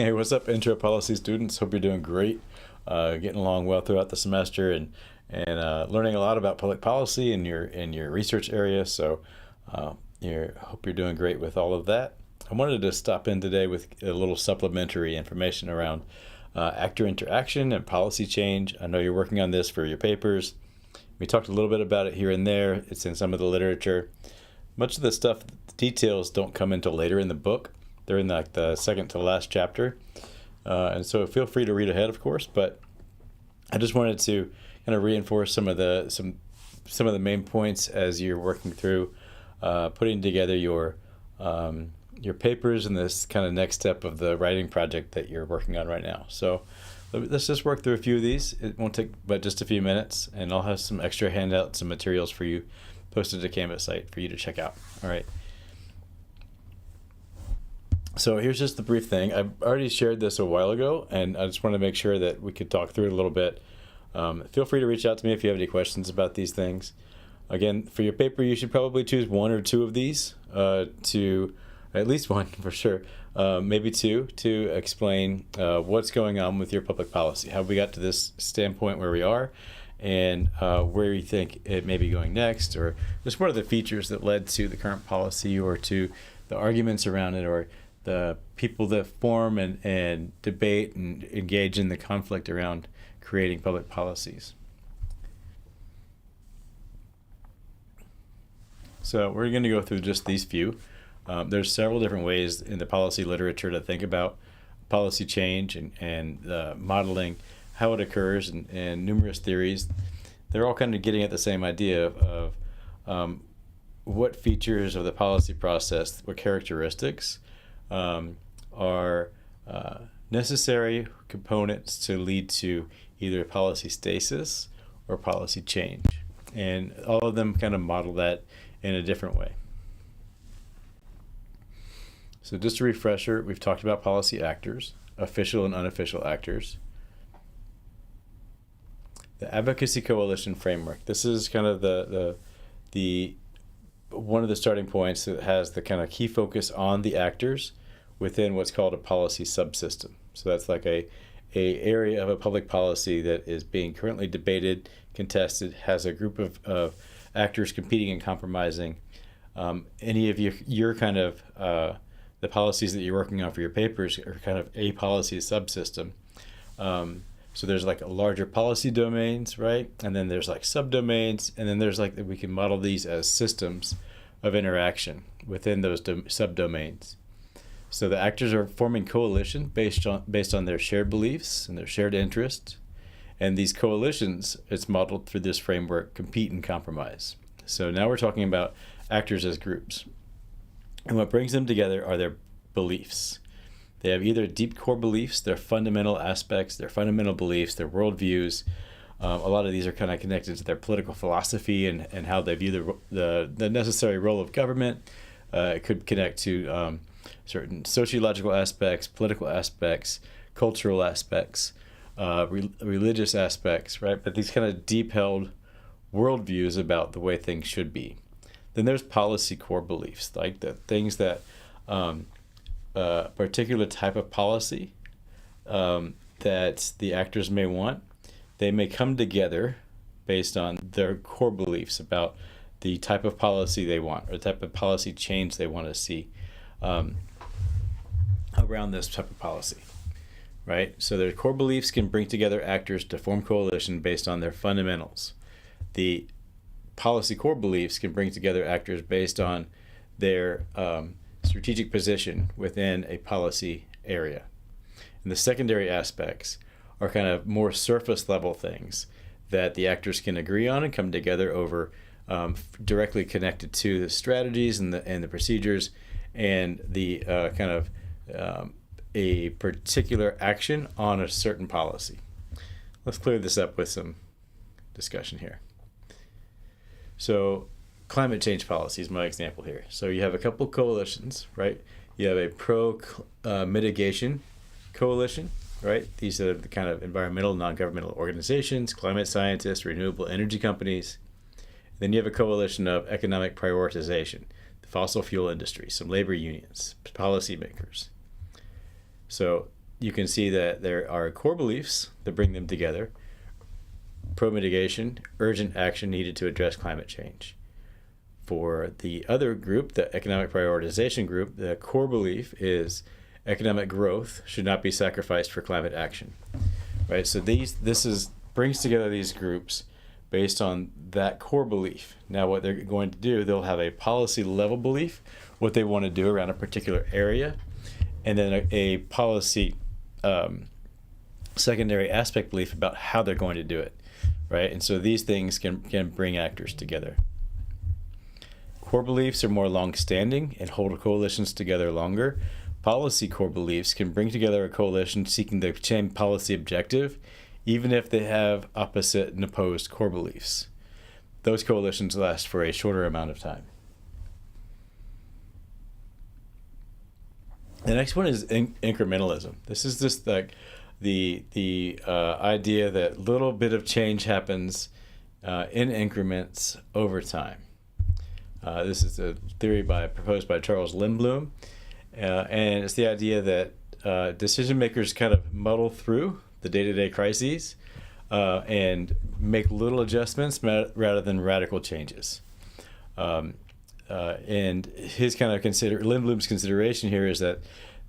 Hey, what's up, intro policy students? Hope you're doing great, getting along well throughout the semester, and learning a lot about public policy in your research area. So, hope you're doing great with all of that. I wanted to stop in today with a little supplementary information around actor interaction and policy change. I know you're working on this for your papers. We talked a little bit about it here and there. It's in some of the literature. Much of the stuff, the details don't come until later in the book. They're in the second to last chapter. And so feel free to read ahead, of course, but I just wanted to kind of reinforce some of the main points as you're working through putting together your papers in this kind of next step of the writing project that you're working on right now. So let's just work through a few of these. It won't take but just a few minutes, and I'll have some extra handouts and materials for you posted to the Canvas site for you to check out. All right. So here's just the brief thing. I've already shared this a while ago, and I just want to make sure that we could talk through it a little bit. Feel free to reach out to me if you have any questions about these things. Again, for your paper, you should probably choose one or two of these to, at least one for sure, maybe two, to explain what's going on with your public policy, how we got to this standpoint where we are, and where you think it may be going next, or just what are the features that led to the current policy, or to the arguments around it, or the people that form and debate and engage in the conflict around creating public policies. So we're going to go through just these few. There's several different ways in the policy literature to think about policy change and modeling how it occurs, and numerous theories. They're all kind of getting at the same idea of what features of the policy process, what characteristics are necessary components to lead to either policy stasis or policy change. And all of them kind of model that in a different way. So just a refresher, we've talked about policy actors, official and unofficial actors. The advocacy coalition framework. This is kind of the one of the starting points that has the kind of key focus on the actors within what's called a policy subsystem. So that's like a area of a public policy that is being currently debated, contested, has a group of actors competing and compromising. Any of your kind of the policies that you're working on for your papers are kind of a policy subsystem. So there's like a larger policy domains, right? And then there's like subdomains, and then there's like, we can model these as systems of interaction within those subdomains. So the actors are forming coalition based on their shared beliefs and their shared interests. And these coalitions, it's modeled through this framework, compete and compromise. So now we're talking about actors as groups. And what brings them together are their beliefs. They have either deep core beliefs, their fundamental aspects, their fundamental beliefs, their worldviews. A lot of these are kind of connected to their political philosophy and how they view the necessary role of government. It could connect to certain sociological aspects, political aspects, cultural aspects, religious aspects, right? But these kind of deep-held worldviews about the way things should be. Then there's policy core beliefs, like the things that a particular type of policy that the actors may want, they may come together based on their core beliefs about the type of policy they want, or the type of policy change they want to see around this type of policy, right? So their core beliefs can bring together actors to form coalition based on their fundamentals. The policy core beliefs can bring together actors based on their strategic position within a policy area. And the secondary aspects are kind of more surface level things that the actors can agree on and come together over, directly connected to the strategies and the procedures and the kind of a particular action on a certain policy. Let's clear this up with some discussion here. So climate change policy is my example here. So you have a couple coalitions, right? You have a pro-mitigation coalition, right? These are the kind of environmental, non-governmental organizations, climate scientists, renewable energy companies. Then you have a coalition of economic prioritization, fossil fuel industry, some labor unions, policymakers. So you can see that there are core beliefs that bring them together: pro-mitigation, urgent action needed to address climate change. For the other group, the economic prioritization group, the core belief is economic growth should not be sacrificed for climate action. Right? So brings together these groups based on that core belief. Now what they're going to do, they'll have a policy level belief, what they want to do around a particular area, and then a policy secondary aspect belief about how they're going to do it. Right? And so these things can bring actors together. Core beliefs are more long-standing and hold coalitions together longer. Policy core beliefs can bring together a coalition seeking the same policy objective, even if they have opposite and opposed core beliefs. Those coalitions last for a shorter amount of time. The next one is incrementalism. This is just like the idea that little bit of change happens in increments over time. This is a theory proposed by Charles Lindblom, and it's the idea that decision makers kind of muddle through the day-to-day crises and make little adjustments rather than radical changes. And his kind of Lindblom's consideration here is that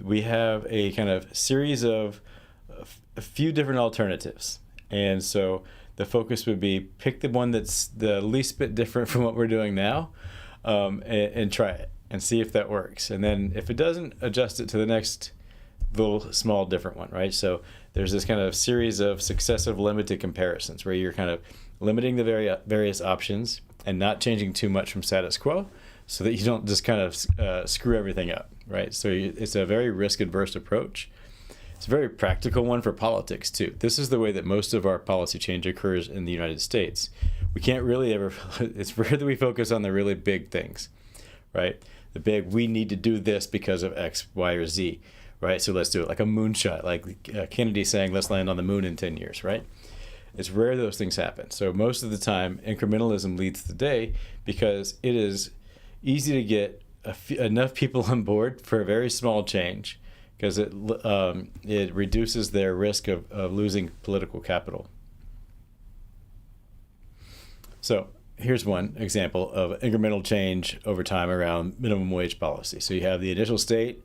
we have a kind of series of a few different alternatives, and so the focus would be pick the one that's the least bit different from what we're doing now, and try it and see if that works. And then if it doesn't, adjust it to the next little small different one, right? So there's this kind of series of successive limited comparisons where you're kind of limiting the various options and not changing too much from status quo so that you don't just kind of screw everything up, right? So it's a very risk-adverse approach. It's a very practical one for politics, too. This is the way that most of our policy change occurs in the United States. We can't really it's rare that we focus on the really big things, right? The big, we need to do this because of X, Y, or Z, right? So let's do it, like a moonshot, like Kennedy saying, let's land on the moon in 10 years, right? It's rare those things happen. So most of the time, incrementalism leads the day because it is easy to get enough people on board for a very small change, because it reduces their risk of losing political capital. So here's one example of incremental change over time around minimum wage policy. So you have the initial state,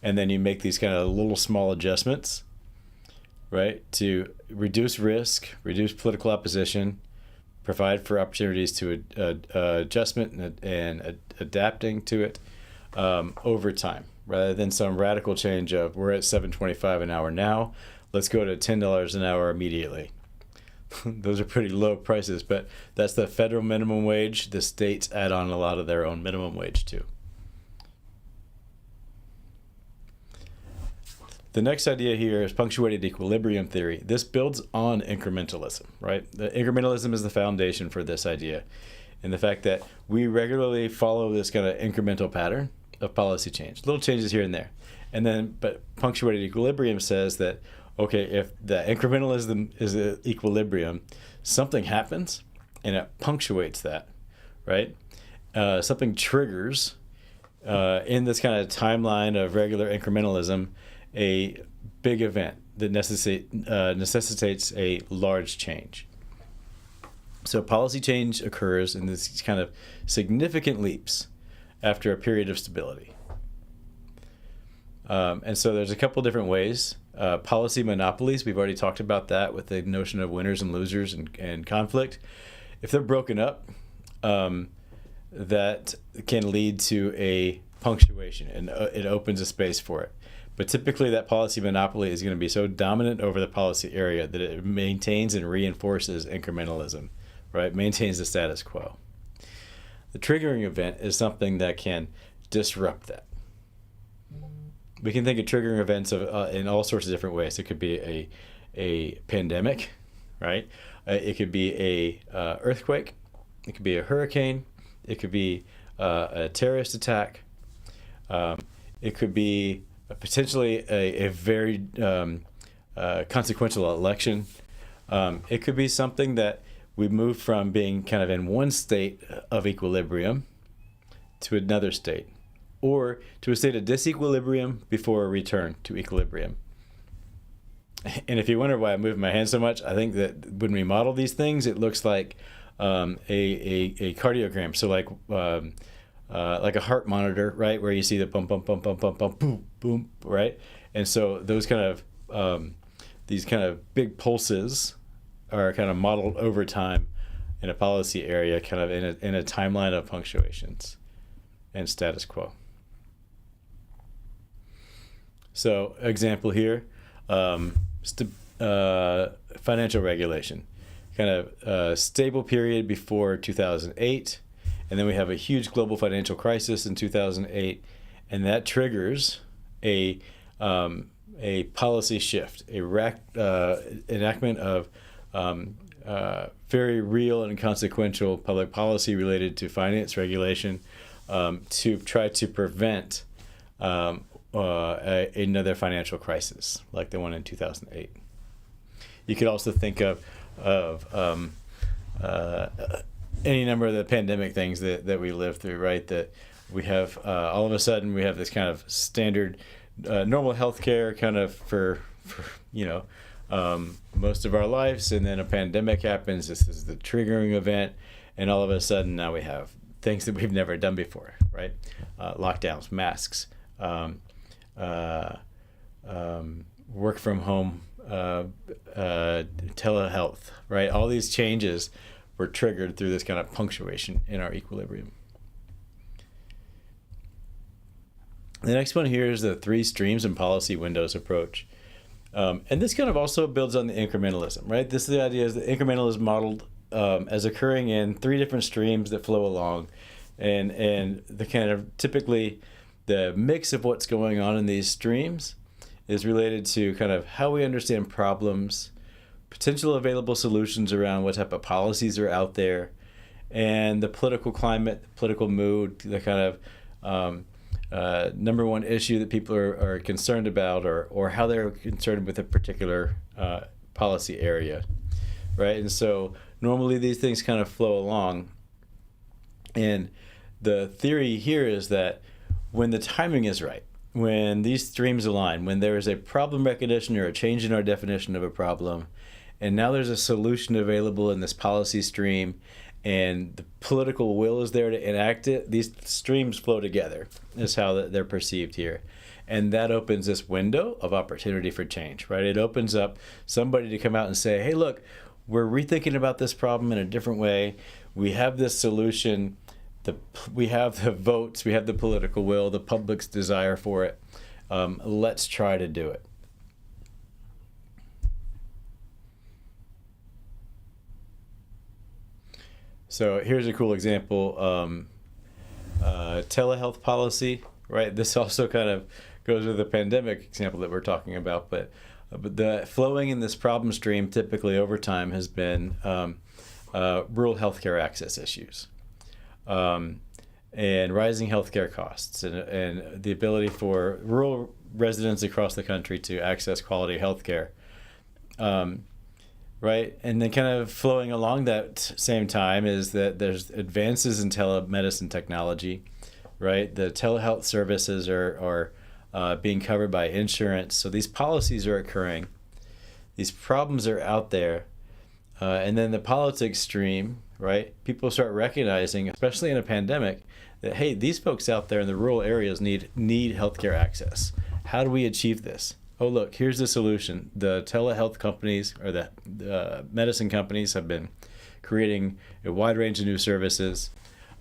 and then you make these kind of little small adjustments, right, to reduce risk, reduce political opposition, provide for opportunities to adjustment and adapting to it over time, rather than some radical change of we're at $7.25 an hour now, let's go to $10 an hour immediately. Those are pretty low prices, but that's the federal minimum wage. The states add on a lot of their own minimum wage too. The next idea here is punctuated equilibrium theory. This builds on incrementalism, right? The incrementalism is the foundation for this idea, and the fact that we regularly follow this kind of incremental pattern of policy change, little changes here and there. And then, but punctuated equilibrium says that, okay, if the incrementalism is an equilibrium, something happens and it punctuates that, right? Something triggers in this kind of timeline of regular incrementalism a big event that necessitates a large change. So policy change occurs in this kind of significant leaps after a period of stability. And so there's a couple different ways. Policy monopolies, we've already talked about that with the notion of winners and losers and conflict. If they're broken up, that can lead to a punctuation, and it opens a space for it. But typically that policy monopoly is going to be so dominant over the policy area that it maintains and reinforces incrementalism, right? Maintains the status quo. The triggering event is something that can disrupt that. We can think of triggering events in all sorts of different ways. It could be a pandemic, right? It could be a earthquake. It could be a hurricane. It could be a terrorist attack. It could be potentially a very consequential election. It could be something that we move from being kind of in one state of equilibrium to another state, or to a state of disequilibrium before a return to equilibrium. And if you wonder why I'm moving my hand so much, I think that when we model these things, it looks like a cardiogram. So like a heart monitor, right, where you see the bump, bump, bump, bump, bump, bump, boom, boom, right? And so those kind of these kind of big pulses are kind of modeled over time in a policy area, kind of in a timeline of punctuations and status quo. So example here, financial regulation, kind of stable period before 2008, and then we have a huge global financial crisis in 2008, and that triggers a policy shift, enactment of very real and consequential public policy related to finance regulation to try to prevent another financial crisis like the one in 2008. You could also think of any number of the pandemic things that we lived through, right? That we have all of a sudden we have this kind of standard normal healthcare kind of for most of our lives, and then a pandemic happens. This is the triggering event, and all of a sudden now we have things that we've never done before, right? Lockdowns, masks, work from home, telehealth, right? All these changes were triggered through this kind of punctuation in our equilibrium. The next one here is the three streams and policy windows approach. And this kind of also builds on the incrementalism, right? This is the idea is that incrementalism is modeled as occurring in three different streams that flow along, and the kind of typically the mix of what's going on in these streams is related to kind of how we understand problems, potential available solutions around what type of policies are out there, and the political climate, the political mood, the kind of number one issue that people are concerned about, or how they're concerned with a particular policy area, right? And so normally these things kind of flow along, and the theory here is that when the timing is right, when these streams align, when there is a problem recognition or a change in our definition of a problem, and now there's a solution available in this policy stream, and the political will is there to enact it, these streams flow together, is how they're perceived here. And that opens this window of opportunity for change, right? It opens up somebody to come out and say, hey, look, we're rethinking about this problem in a different way. We have this solution. We have the votes. We have the political will, the public's desire for it. Let's try to do it. So here's a cool example, telehealth policy, right? This also kind of goes with the pandemic example that we're talking about, but the flowing in this problem stream typically over time has been rural healthcare access issues, and rising healthcare costs, and the ability for rural residents across the country to access quality healthcare. Right, and then kind of flowing along that same time is that there's advances in telemedicine technology, right? The telehealth services are being covered by insurance. So these policies are occurring. These problems are out there. And then the politics stream, right? People start recognizing, especially in a pandemic, that, hey, these folks out there in the rural areas need healthcare access. How do we achieve this? Oh, look, here's the solution. The telehealth companies or the medicine companies have been creating a wide range of new services.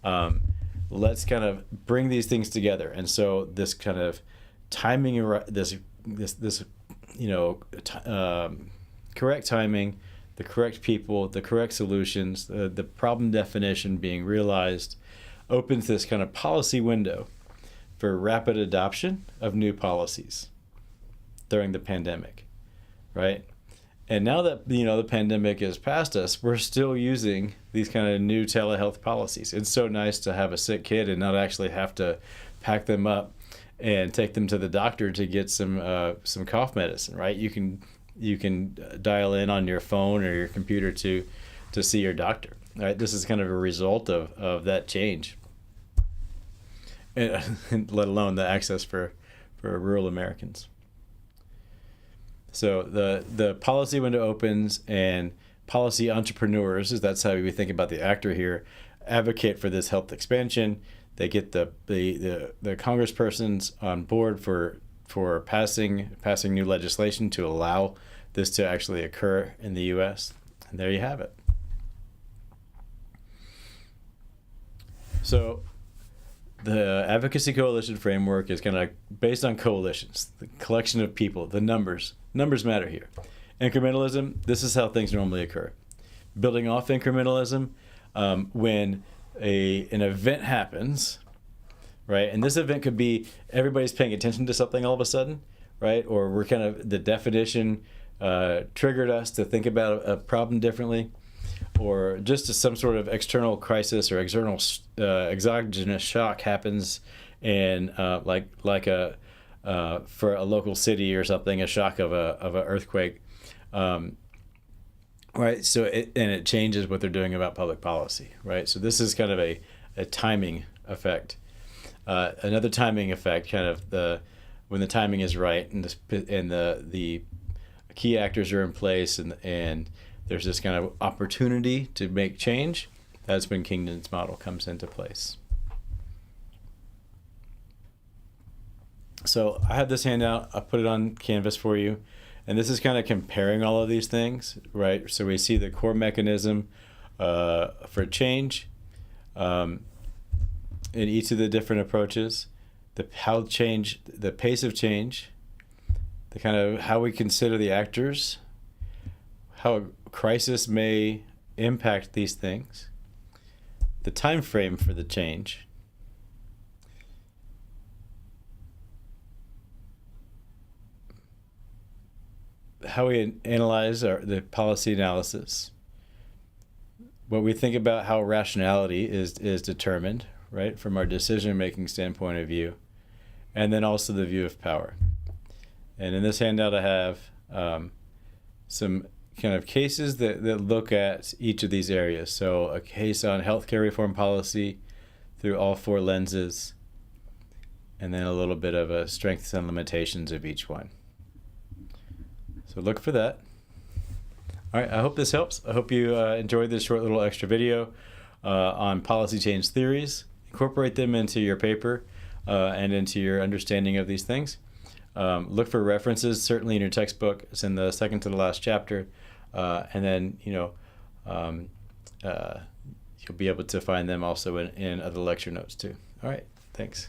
Let's kind of bring these things together. And so this kind of timing, correct timing, the correct people, the correct solutions, the problem definition being realized opens this kind of policy window for rapid adoption of new policies during the pandemic, right? And now that the pandemic is past us, we're still using these kind of new telehealth policies. It's so nice to have a sick kid and not actually have to pack them up and take them to the doctor to get some cough medicine, right? You can dial in on your phone or your computer to see your doctor, right? This is kind of a result of that change, and let alone the access for rural Americans. So the policy window opens, and policy entrepreneurs, that's how we think about the actor here, advocate for this health expansion. They get the congresspersons on board for passing new legislation to allow this to actually occur in the U.S. And there you have it. So the Advocacy Coalition framework is kind of based on coalitions, the collection of people, the numbers. Numbers matter here. Incrementalism, this is how things normally occur. Building off incrementalism, when an event happens, right? And this event could be everybody's paying attention to something all of a sudden, right? Or we're kind of, the definition triggered us to think about a problem differently, or just some sort of external crisis or external exogenous shock happens, and for a local city or something, a shock of an earthquake, right? So it changes what they're doing about public policy, right? So this is kind of a timing effect. Another timing effect, kind of when the timing is right and the key actors are in place, and there's this kind of opportunity to make change. That's when Kingdon's model comes into place. So I have this handout. I put it on Canvas for you. And this is kind of comparing all of these things, right? So we see the core mechanism for change in each of the different approaches, the pace of change, the kind of how we consider the actors, how a crisis may impact these things, the time frame for the change, how we analyze the policy analysis, what we think about how rationality is determined, right, from our decision-making standpoint of view, and then also the view of power. And in this handout I have some kind of cases that look at each of these areas. So a case on healthcare reform policy through all four lenses, and then a little bit of a strengths and limitations of each one. So look for that. All right, I hope this helps. I hope you enjoyed this short little extra video on policy change theories. Incorporate them into your paper and into your understanding of these things. Look for references, certainly in your textbook. It's in the second to the last chapter. And then, you'll be able to find them also in other lecture notes too. All right, thanks.